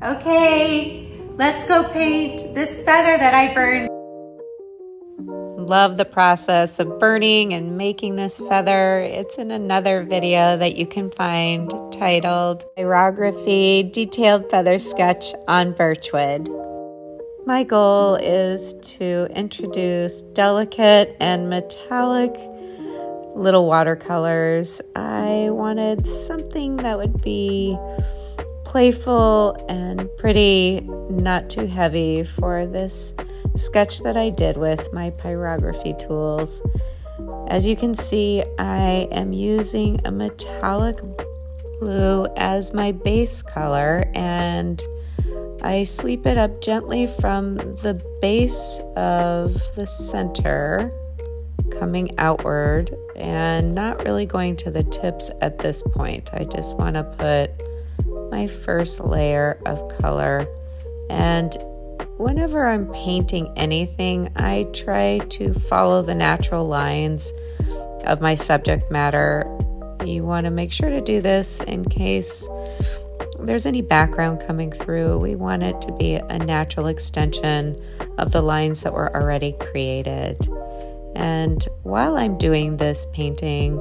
Okay, let's go paint this feather that I burned. Love the process of burning and making this feather. It's in another video that you can find titled Pyrography Detailed Feather Sketch on Birchwood. My goal is to introduce delicate and metallic little watercolors. I wanted something that would be playful and pretty, not too heavy for this sketch that I did with my pyrography tools. As you can see, I am using a metallic blue as my base color, and I sweep it up gently from the base of the center, coming outward and not really going to the tips at this point. I just want to put my first layer of color, and whenever I'm painting anything, I try to follow the natural lines of my subject matter. You want to make sure to do this in case there's any background coming through. We want it to be a natural extension of the lines that were already created. And while I'm doing this painting,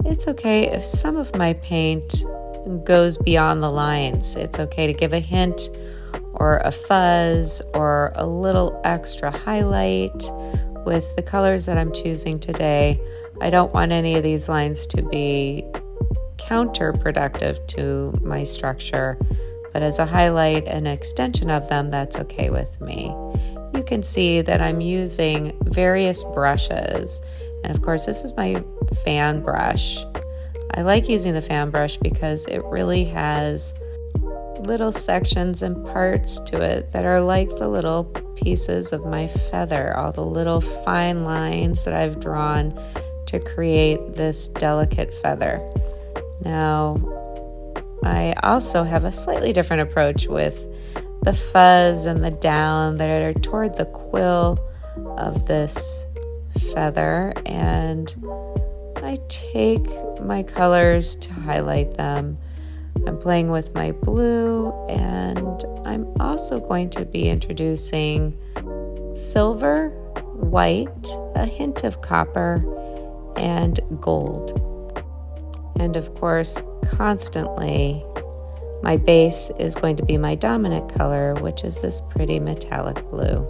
it's okay if some of my paint goes beyond the lines. It's okay to give a hint or a fuzz or a little extra highlight with the colors that I'm choosing today. I don't want any of these lines to be counterproductive to my structure, but as a highlight and extension of them, that's okay with me. You can see that I'm using various brushes, and of course this is my fan brush. I like using the fan brush because it really has little sections and parts to it that are like the little pieces of my feather, all the little fine lines that I've drawn to create this delicate feather. Now, I also have a slightly different approach with the fuzz and the down that are toward the quill of this feather, and I take my colors to highlight them. I'm playing with my blue, and I'm also going to be introducing silver, white, a hint of copper, and gold. And of course, constantly, my base is going to be my dominant color, which is this pretty metallic blue.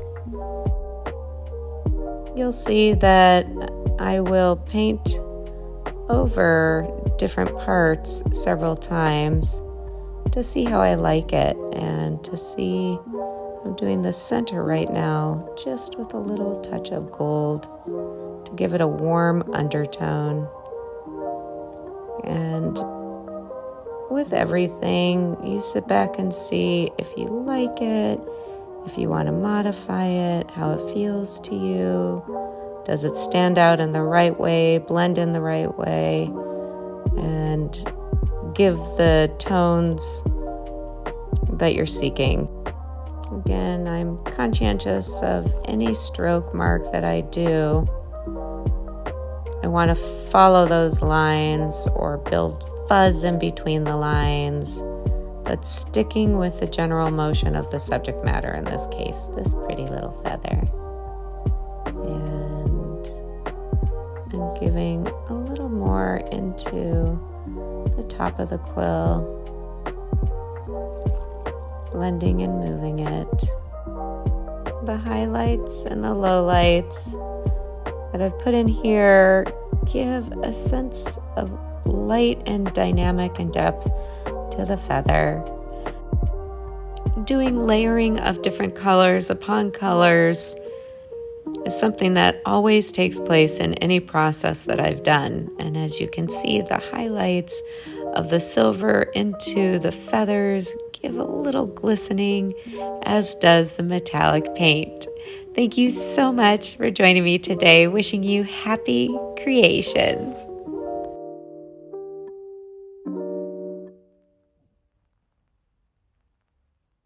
You'll see that I will paint over different parts several times to see how I like it, and to see I'm doing the center right now just with a little touch of gold to give it a warm undertone. And with everything, you sit back and see if you like it, if you want to modify it, how it feels to you. Does it stand out in the right way, blend in the right way, and give the tones that you're seeking? Again, I'm conscientious of any stroke mark that I do. I want to follow those lines or build fuzz in between the lines, but sticking with the general motion of the subject matter, in this case, this pretty little feather. And I'm giving a little more into the top of the quill, blending and moving it. The highlights and the lowlights that I've put in here give a sense of light and dynamic and depth to the feather. Doing layering of different colors upon colors is something that always takes place in any process that I've done. And as you can see, the highlights of the silver into the feathers give a little glistening, as does the metallic paint. Thank you so much for joining me today. Wishing you happy creations.